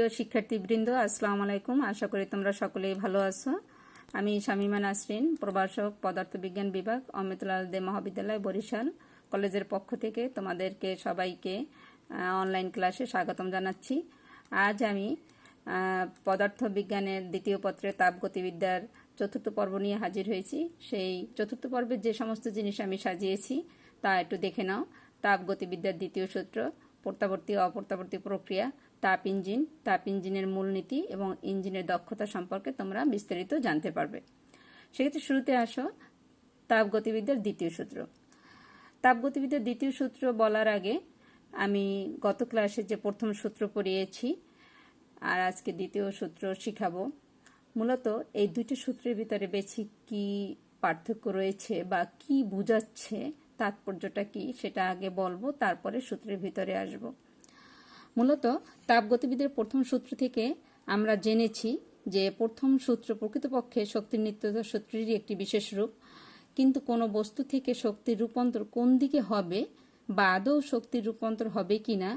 প্রিয় শিক্ষার্থীবৃন্দ, আসসালামু আলাইকুম। আশা করি তোমরা সকলেই ভালো আছো। আমি শামিমা নাসরিন, প্রভাষক, পদার্থবিজ্ঞান বিভাগ, অমৃতলাল দে মহাবিদ্যালয়, বরিশাল কলেজের পক্ষ থেকে তোমাদেরকে সবাইকে অনলাইন ক্লাসে স্বাগতম জানাচ্ছি। আজ আমি পদার্থবিজ্ঞানের দ্বিতীয় পত্রে তাপগতিবিদ্যার চতুর্থ পর্ব নিয়ে হাজির হয়েছি। সেই চতুর্থ পর্বের যে সমস্ত জিনিস আমি সাজিয়েছি তা একটু দেখে নাও। তাপগতিবিদ্যার দ্বিতীয় সূত্র, প্রত্যাবর্তী অপ্রত্যাবর্তী প্রক্রিয়া, তাপ ইঞ্জিনের মূলনীতি এবং ইঞ্জিনের দক্ষতা সম্পর্কে তোমরা বিস্তারিত জানতে পারবে। সেক্ষেত্রে শুরুতে আসো তাপগতিবিদ্যার দ্বিতীয় সূত্র। তাপগতিবিদ্যার দ্বিতীয় সূত্র বলার আগে আমি গত ক্লাসে যে প্রথম সূত্র পড়িয়েছি আর আজকে দ্বিতীয় সূত্র শিখাবো। মূলত এই দুইটি সূত্রের ভিতরে বেসিক কি পার্থক্য রয়েছে বা কি বোঝাচ্ছে, তাৎপর্যটা কি সেটা আগে বলবো, তারপরে সূত্রের ভিতরে আসব। মূলত তাপগতিবিদ্যার প্রথম সূত্র থেকে আমরা জেনেছি যে প্রথম সূত্র প্রকৃতপক্ষে শক্তির নিত্যতা সূত্রেরই একটি বিশেষ রূপ, কিন্তু কোনো বস্তু থেকে শক্তির রূপান্তর কোন দিকে হবে বা আদৌ শক্তির রূপান্তর হবে কিনা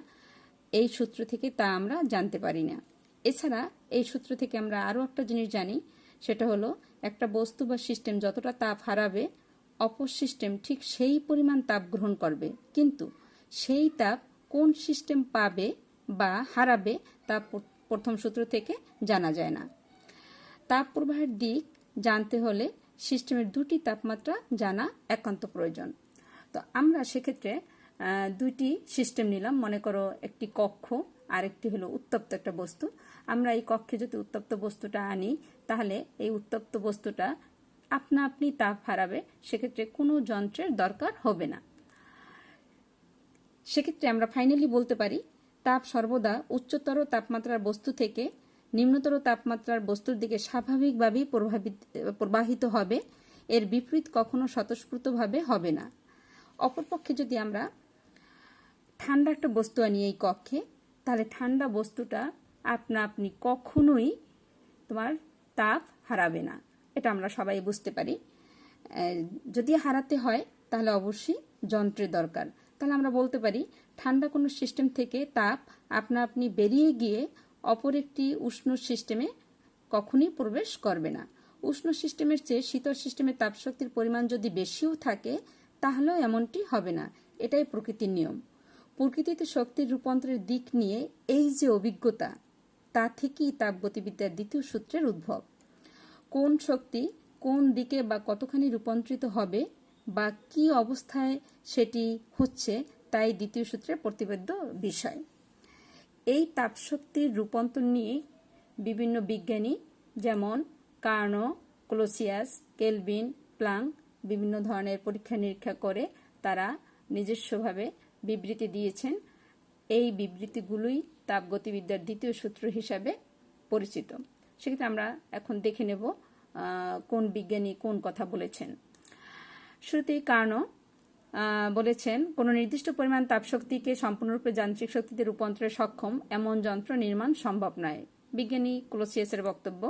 এই সূত্র থেকে তা আমরা জানতে পারি না। এছাড়া এই সূত্র থেকে আমরা আরও একটা জিনিস জানি, সেটা হলো একটা বস্তু বা সিস্টেম যতটা তাপ হারাবে অপর সিস্টেম ঠিক সেই পরিমাণ তাপ গ্রহণ করবে, কিন্তু সেই তাপ কোন সিস্টেম পাবে বা হারাবে তা প্রথম সূত্র থেকে জানা যায় না। তাপ প্রবাহের দিক জানতে হলে সিস্টেমের দুটি তাপমাত্রা জানা একান্ত প্রয়োজন। তো আমরা সেক্ষেত্রে দুইটি সিস্টেম নিলাম। মনে করো একটি কক্ষ আর একটি হলো উত্তপ্ত একটা বস্তু। আমরা এই কক্ষে যদি উত্তপ্ত বস্তুটা আনি, তাহলে এই উত্তপ্ত বস্তুটা আপনা আপনি তাপ হারাবে, সেক্ষেত্রে কোনো যন্ত্রের দরকার হবে না। সেক্ষেত্রে আমরা ফাইনালি বলতে পারি তাপ সর্বদা উচ্চতর তাপমাত্রার বস্তু থেকে নিম্নতর তাপমাত্রার বস্তুর দিকে স্বাভাবিকভাবেই প্রবাহিত হবে, এর বিপরীত কখনো স্বতঃস্ফূর্তভাবে হবে না। অপরপক্ষে যদি আমরা ঠান্ডা একটা বস্তু আনি এই কক্ষে, তাহলে ঠান্ডা বস্তুটা আপনা আপনি কখনোই তোমার তাপ হারাবে না, এটা আমরা সবাই বুঝতে পারি। যদি হারাতে হয় তাহলে অবশ্যই যন্ত্রের দরকার। তাহলে আমরা বলতে পারি ঠান্ডা কোনো সিস্টেম থেকে তাপ আপনা আপনি বেরিয়ে গিয়ে অপর একটি উষ্ণ সিস্টেমে কখনই প্রবেশ করবে না। উষ্ণ সিস্টেমের চেয়ে শীতল সিস্টেমে তাপশক্তির পরিমাণ যদি বেশিও থাকে তাহলেও এমনটি হবে না, এটাই প্রকৃতির নিয়ম। প্রকৃতিতে শক্তির রূপান্তরের দিক নিয়ে এই যে অভিজ্ঞতা, তা থেকেই তাপগতিবিদ্যার দ্বিতীয় সূত্রের উদ্ভব। কোন শক্তি কোন দিকে বা কতখানি রূপান্তরিত হবে বা কি অবস্থায় সেটি হচ্ছে, তাই দ্বিতীয় সূত্রের প্রতিপাদ্য বিষয়। এই তাপশক্তির রূপান্তর নিয়ে বিভিন্ন বিজ্ঞানী যেমন কার্নো, ক্লোসিয়াস, কেলভিন, প্লাঙ্ক বিভিন্ন ধরনের পরীক্ষা নিরীক্ষা করে তারা নিজস্বভাবে বিবৃতি দিয়েছেন। এই বিবৃতিগুলোই তাপগতিবিদ্যার দ্বিতীয় সূত্র হিসাবে পরিচিত। সেক্ষেত্রে আমরা এখন দেখে নেব কোন বিজ্ঞানী কোন কথা বলেছেন। শুরুতেই কার্নো বলেছেন, কোনো নির্দিষ্ট পরিমাণ তাপশক্তিকে সম্পূর্ণরূপে যান্ত্রিক শক্তিতে রূপান্তরে সক্ষম এমন যন্ত্র নির্মাণ সম্ভব নয়। বিজ্ঞানী ক্লোসিয়াসের বক্তব্য,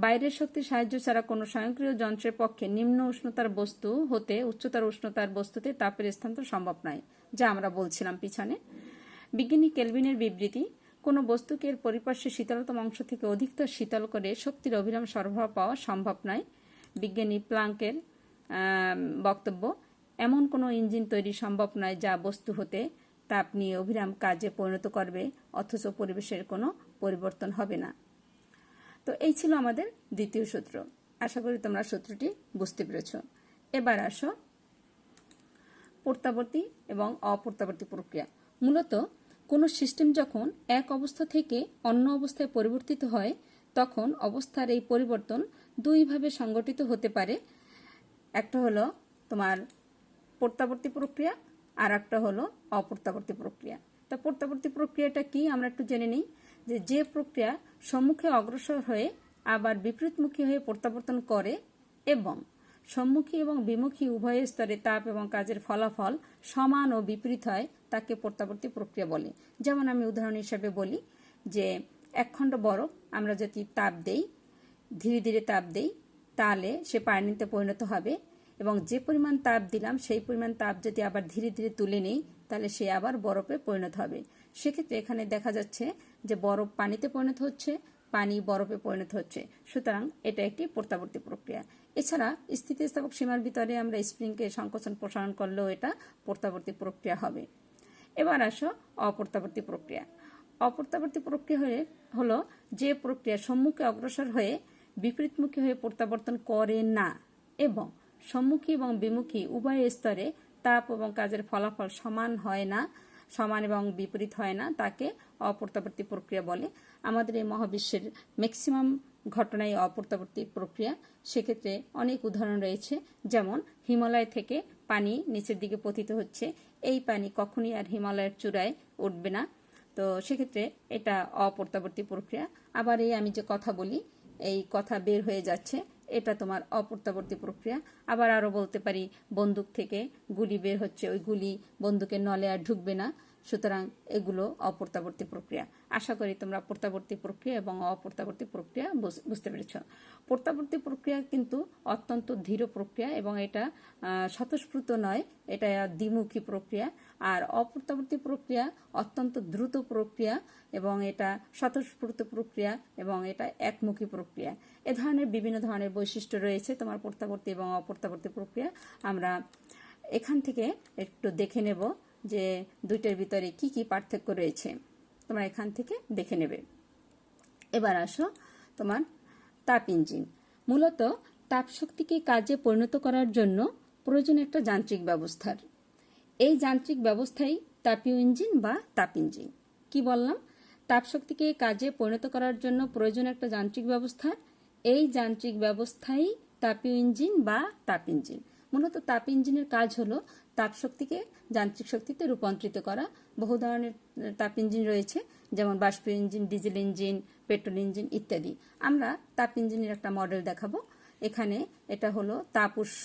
বাইরের শক্তির সাহায্য ছাড়া কোনো স্বয়ংক্রিয় যন্ত্রের পক্ষে নিম্ন উষ্ণতার বস্তু হতে উচ্চতর উষ্ণতার বস্তুতে তাপের স্থানান্তর সম্ভব নয়, যা আমরা বলছিলাম পিছনে। বিজ্ঞানী কেলভিনের বিবৃতি, কোনো বস্তুকে এর পরিপার্শ্বে শীতলতম অংশ থেকে অধিকতর শীতল করে শক্তির অবিরাম সরবরাহ পাওয়া সম্ভব নয়। বিজ্ঞানী প্লাঙ্কের বক্তব্য, এমন কোনো ইঞ্জিন তৈরি সম্ভব নয় যা বস্তু হতে তাপ নিয়ে অবিরাম কাজে পরিণত করবে অথচ পরিবেশের কোনো পরিবর্তন হবে না। তো এই ছিল আমাদের দ্বিতীয় সূত্র। আশা করি তোমরা সূত্রটি বুঝতে পেরেছ। এবার আসো প্রত্যাবর্তী এবং অপ্রত্যাবর্তী প্রক্রিয়া। মূলত কোনো সিস্টেম যখন এক অবস্থা থেকে অন্য অবস্থায় পরিবর্তিত হয়, তখন অবস্থার এই পরিবর্তন দুইভাবে সংগঠিত হতে পারে। একটা হলো তোমার প্রত্যাবর্তী প্রক্রিয়া আর একটা হলো অপ্রত্যাবর্তী প্রক্রিয়া। তা প্রত্যাবর্তী প্রক্রিয়াটা কি আমরা একটু জেনে নিই। যে প্রক্রিয়া সম্মুখে অগ্রসর হয়ে আবার বিপরীতমুখী হয়ে প্রত্যাবর্তন করে এবং সম্মুখী এবং বিমুখী উভয় স্তরে তাপ এবং কাজের ফলাফল সমান ও বিপরীত হয়, তাকে প্রত্যাবর্তী প্রক্রিয়া বলে। যেমন আমি উদাহরণ হিসেবে বলি যে এক খণ্ড বরফ আমরা যদি তাপ দেই, ধীরে ধীরে তাপ দেই, তাহলে সে পানিতে পরিণত হবে, এবং যে পরিমাণ তাপ দিলাম সেই পরিমাণ তাপ যদি আবার ধীরে ধীরে তুলে নেই, তাহলে সে আবার বরফে পরিণত হবে। সেক্ষেত্রে এখানে দেখা যাচ্ছে যে বরফ পানিতে পরিণত হচ্ছে, পানি বরফে পরিণত হচ্ছে। সুতরাং এটা একটি প্রত্যাবর্তী প্রক্রিয়া। এছাড়া স্থিতিস্থাপক সীমার ভিতরে আমরা স্প্রিংকে সংকোচন প্রসারণ করলেও এটা প্রত্যাবর্তী প্রক্রিয়া হবে। এবার আসো অপ্রত্যাবর্তী প্রক্রিয়া। অপ্রত্যাবর্তী প্রক্রিয়া হলো যে প্রক্রিয়া সম্মুখে অগ্রসর হয়ে বিপরীতমুখী হয়ে প্রত্যাবর্তন করে না এবং সম্মুখী এবং বিমুখী উভয় স্তরে তাপ এবং কাজের ফলাফল সমান এবং বিপরীত হয় না, তাকে অপ্রত্যাবর্তী প্রক্রিয়া বলে। আমাদের এই মহাবিশ্বের ম্যাক্সিমাম ঘটনাই অপ্রত্যাবর্তী প্রক্রিয়া। সেক্ষেত্রে অনেক উদাহরণ রয়েছে, যেমন হিমালয় থেকে পানি নিচের দিকে পতিত হচ্ছে, এই পানি কখনই আর হিমালয়ের চূড়ায় উঠবে না, তো সেক্ষেত্রে এটা অপ্রত্যাবর্তী প্রক্রিয়া। আবার এই আমি যে কথা বলি, এই কথা বের হয়ে যাচ্ছে, এটা তোমার অপ্রত্যাবর্তী প্রক্রিয়া। আবার আরও বলতে পারি, বন্দুক থেকে গুলি বের হচ্ছে, ওই গুলি বন্দুকের নলে আর ঢুকবে না, সুতরাং এগুলো অপ্রত্যাবর্তী প্রক্রিয়া। আশা করি তোমরা প্রত্যাবর্তী প্রক্রিয়া এবং অপ্রত্যাবর্তী প্রক্রিয়া বুঝতে পেরেছ। প্রত্যাবর্তী প্রক্রিয়া কিন্তু অত্যন্ত ধীর প্রক্রিয়া এবং এটা স্বতঃস্ফূর্ত নয়, এটা দ্বিমুখী প্রক্রিয়া। আর অপ্রত্যাবর্তী প্রক্রিয়া অত্যন্ত দ্রুত প্রক্রিয়া এবং এটা স্বতঃস্ফূর্ত প্রক্রিয়া এবং এটা একমুখী প্রক্রিয়া। এ ধরনের বিভিন্ন ধরনের বৈশিষ্ট্য রয়েছে তোমার প্রত্যাবর্তী এবং অপ্রত্যাবর্তী প্রক্রিয়া। আমরা এখান থেকে একটু দেখে নেব যে দুইটার ভিতরে কি কি পার্থক্য রয়েছে, তোমরা এখান থেকে দেখে নেবে। এবার আসো তোমার তাপ ইঞ্জিন। মূলত তাপ শক্তিকে কাজে পরিণত করার জন্য প্রয়োজন একটা যান্ত্রিক ব্যবস্থার। এই যান্ত্রিক ব্যবস্থাই তাপীয় ইঞ্জিন বা তাপ ইঞ্জিন। কি বললাম? তাপ শক্তিকে কাজে পরিণত করার জন্য প্রয়োজন একটা যান্ত্রিক ব্যবস্থা, এই যান্ত্রিক ব্যবস্থাই তাপীয় ইঞ্জিন বা তাপ ইঞ্জিন। মূলত তাপ ইঞ্জিনের কাজ হলো তাপ শক্তিকে যান্ত্রিক শক্তিতে রূপান্তরিত করা। বহু ধরনের তাপ ইঞ্জিন রয়েছে, যেমন বাষ্প engine, diesel engine, petrol engine ইত্যাদি। আমরা তাপ ইঞ্জিনের একটা মডেল দেখাবো। এখানে এটা হলো তাপ উৎস,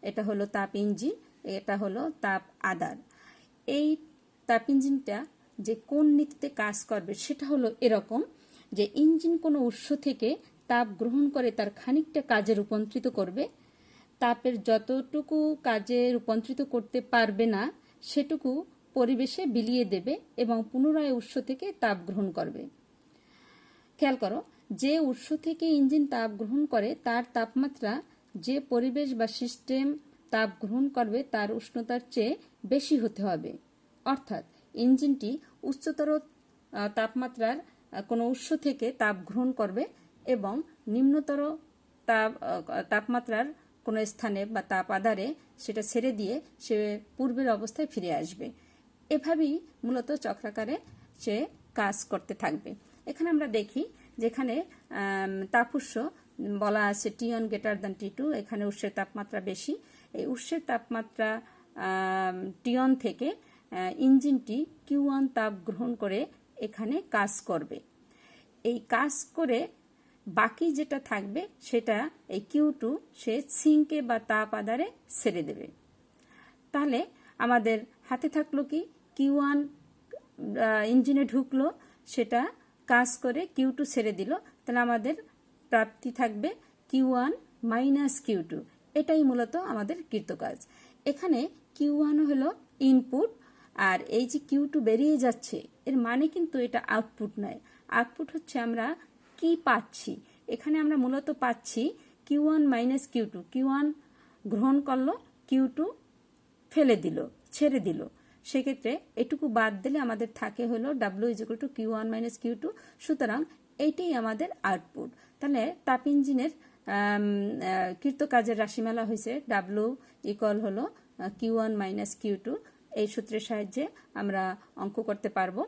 এটা হলো তাপ ইঞ্জিন, এটা হলো তাপ আদার। এই তাপ ইঞ্জিনটা যে কোন নীতিতে কাজ করবে সেটা হলো এরকম, যে ইঞ্জিন কোনো উৎস থেকে তাপ গ্রহণ করে তার খানিকটা কাজে রূপান্তরিত করবে, তাপের যতটুকু কাজে রূপান্তরিত করতে পারবে না সেটুকু পরিবেশে বিলিয়ে দেবে এবং পুনরায় উৎস থেকে তাপ গ্রহণ করবে। খেয়াল করো, যে উৎস থেকে ইঞ্জিন তাপ গ্রহণ করে তার তাপমাত্রা যে পরিবেশ বা সিস্টেম তাপ গ্রহণ করবে তার উষ্ণতার চেয়ে বেশি হতে হবে। অর্থাৎ ইঞ্জিনটি উচ্চতর তাপমাত্রার কোনো উৎস থেকে তাপ গ্রহণ করবে এবং নিম্নতর তাপমাত্রার কোনো স্থানে বা তাপ আধারে সেটা ছেড়ে দিয়ে সে পূর্বের অবস্থায় ফিরে আসবে। এভাবেই মূলত চক্রাকারে সে কাজ করতে থাকবে। এখানে আমরা দেখি যেখানে তাপ উৎস বলা আছে T1 গ্রেটার দ্যান T2, এখানে উৎসের তাপমাত্রা বেশি। এই উৎসের তাপমাত্রা T1 থেকে ইঞ্জিনটি Q1 তাপ গ্রহণ করে এখানে কাজ করবে। এই কাজ করে বাকি যেটা থাকবে সেটা এই Q2 সে সিঙ্কে বা তাপ আধারে ছেড়ে দেবে। তাহলে আমাদের হাতে থাকলো কি, Q1 ইঞ্জিনে ঢুকলো, সেটা কাজ করে Q2 ছেড়ে দিল, তাহলে আমাদের প্রাপ্তি থাকবে Q1 মাইনাস Q2। এটাই মূলত আমাদের কৃতকাজ। এখানে Q1 হলো ইনপুট, আর এই যে Q2 বেরিয়ে যাচ্ছে এর মানে কিন্তু এটা আউটপুট নয়। আউটপুট হচ্ছে আমরা কি পাচ্ছি, এখানে আমরা মূলত পাচ্ছি Q1 মাইনাস Q2। Q1 গ্রহণ করলো, Q2 ফেলে দিল, ছেড়ে দিল। সেক্ষেত্রে এটুকু বাদ দিলে আমাদের থাকে হলো W = Q1 মাইনাস Q2। সুতরাং এইটাই আমাদের আউটপুট। তাহলে তাপ ইঞ্জিনের কৃতকাজের রাশিমালা হয়েছে W হলো Q1 মাইনাস Q2। এই সূত্রের সাহায্যে আমরা অঙ্ক করতে পারবো।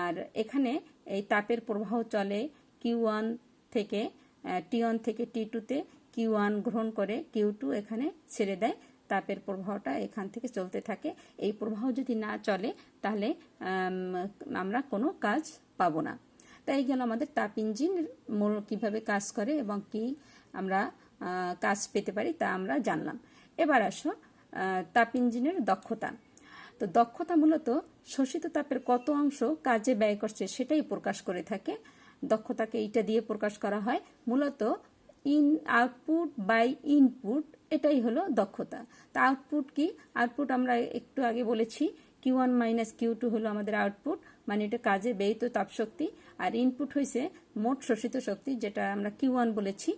আর এখানে এই তাপের প্রবাহ চলে Q1 থেকে T1 থেকে T2-তে, Q1 গ্রহণ করে Q2 এখানে ছেড়ে দেয়, তাপের প্রবাহটা এখান থেকে চলতে থাকে। এই প্রবাহ যদি না চলে তাহলে আমরা কোনো কাজ পাবো না। তাই গেল আমাদের তাপ ইঞ্জিন কিভাবে কাজ করে এবং কি আমরা কাজ পেতে পারি তা আমরা জানলাম। এবার আসো তাপ ইঞ্জিনের দক্ষতা। তো দক্ষতা মূলত শোষিত তাপের কত অংশ কাজে ব্যয় করছে সেটাই প্রকাশ করে থাকে। দক্ষতাকে এইটা দিয়ে প্রকাশ করা হয়, মূলত আউটপুট বাই ইনপুট, এটাই হলো দক্ষতা। তা আউটপুট কি? আউটপুট আমরা একটু আগে বলেছি Q1 মাইনাস Q2 হলো আমাদের আউটপুট। মানে এটা কাজে ব্যয়িত তাপশক্তি, আর ইনপুট হয়েছে মোট শোষিত শক্তি, যেটা আমরা Q1 বলেছি।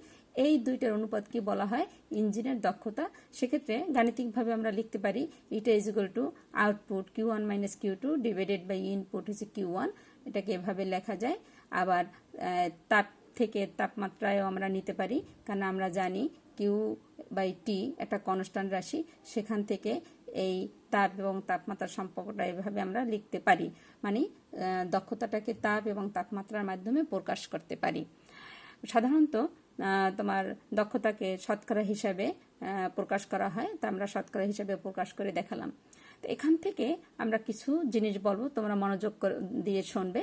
এই দুইটার অনুপাতকে বলা হয় ইঞ্জিনের দক্ষতা। সেক্ষেত্রে গাণিতিকভাবে আমরা লিখতে পারি এটা is equal to output Q1 minus Q2 divided by input হচ্ছে Q1। এটাকে এভাবে লেখা যায়। আবার তাপ থেকে তাপমাত্রায়ও আমরা নিতে পারি, কারণ আমরা জানি Q/T একটা কনস্ট্যান্ট রাশি। সেখান থেকে এই তাপ এবং তাপমাত্রার সম্পর্কটা এভাবে আমরা লিখতে পারি, মানে দক্ষতাটাকে তাপ এবং তাপমাত্রার মাধ্যমে প্রকাশ করতে পারি। সাধারণত তোমার দক্ষতাকে শতকরা হিসাবে প্রকাশ করা হয়, তা আমরা শতকরা হিসাবে প্রকাশ করে দেখালাম। তো এখান থেকে আমরা কিছু জিনিস বলবো, তোমরা মনোযোগ দিয়ে শুনবে।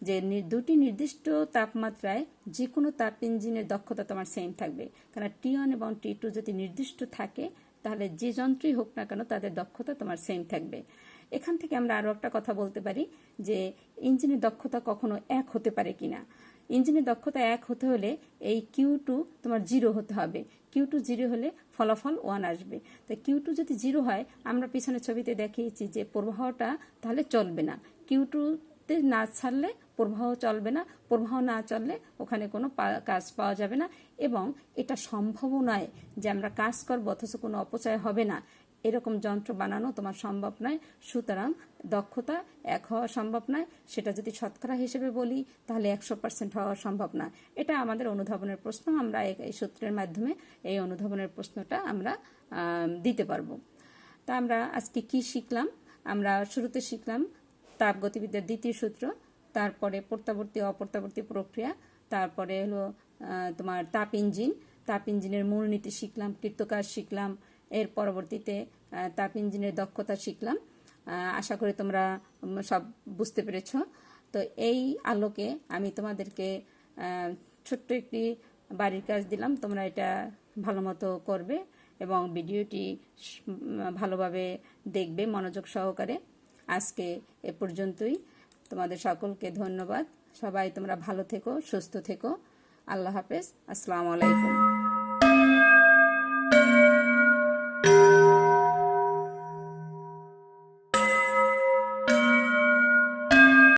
যে দুটি নির্দিষ্ট তাপমাত্রায় যে কোনো তাপ ইঞ্জিনের দক্ষতা তোমার সেম থাকবে, কারণ T1 এবং T2 যদি নির্দিষ্ট থাকে তাহলে যে যন্ত্রই হোক না কেন তাদের দক্ষতা তোমার সেম থাকবে। এখান থেকে আমরা আরও একটা কথা বলতে পারি যে ইঞ্জিনের দক্ষতা কখনো এক হতে পারে কিনা। ইঞ্জিনের দক্ষতা এক হতে হলে এই Q2 তোমার 0 হতে হবে। Q2 0 হলে ফলাফল 1 আসবে। তো Q2 যদি 0 হয়, আমরা পিছনের ছবিতে দেখিয়েছি যে প্রবাহটা তাহলে চলবে না। Q2 না ছাড়লে প্রবাহ চলবে না, প্রবাহ না চললে ওখানে কোনো কাজ পাওয়া যাবে না, এবং এটা সম্ভব নয় যে আমরা কাজ করবো অথচ কোনো অপচয় হবে না, এরকম যন্ত্র বানানো তোমার সম্ভব নয়। সুতরাং দক্ষতা এক হওয়া সম্ভব নয়। সেটা যদি শতকরা হিসেবে বলি তাহলে 100% হওয়া সম্ভব না। এটা আমাদের অনুধাবনের প্রশ্ন, আমরা এই সূত্রের মাধ্যমে এই অনুধাবনের প্রশ্নটা আমরা দিতে পারবো। তা আমরা আজকে কি শিখলাম? আমরা শুরুতে শিখলাম তাপগতিবিদ্যার দ্বিতীয় সূত্র, তারপরে প্রত্যাবর্তী অপ্রত্যাবর্তী প্রক্রিয়া, তারপরে হলো তোমার তাপ ইঞ্জিনের মূলনীতি শিখলাম, কৃতকাজ শিখলাম, এর পরবর্তীতে তাপ ইঞ্জিনের দক্ষতা শিখলাম। আশা করি তোমরা সব বুঝতে পেরেছ। তো এই আলোকে আমি তোমাদেরকে ছোট্ট একটি বাড়ির কাজ দিলাম, তোমরা এটা ভালো মতো করবে এবং ভিডিওটি ভালোভাবে দেখবে মনোযোগ সহকারে। আজকে এ পর্যন্তই। তোমাদের সকলকে ধন্যবাদ। সবাই তোমরা ভালো থেকো, সুস্থ থেকো। আল্লাহ হাফেজ। আসসালামু আলাইকুম।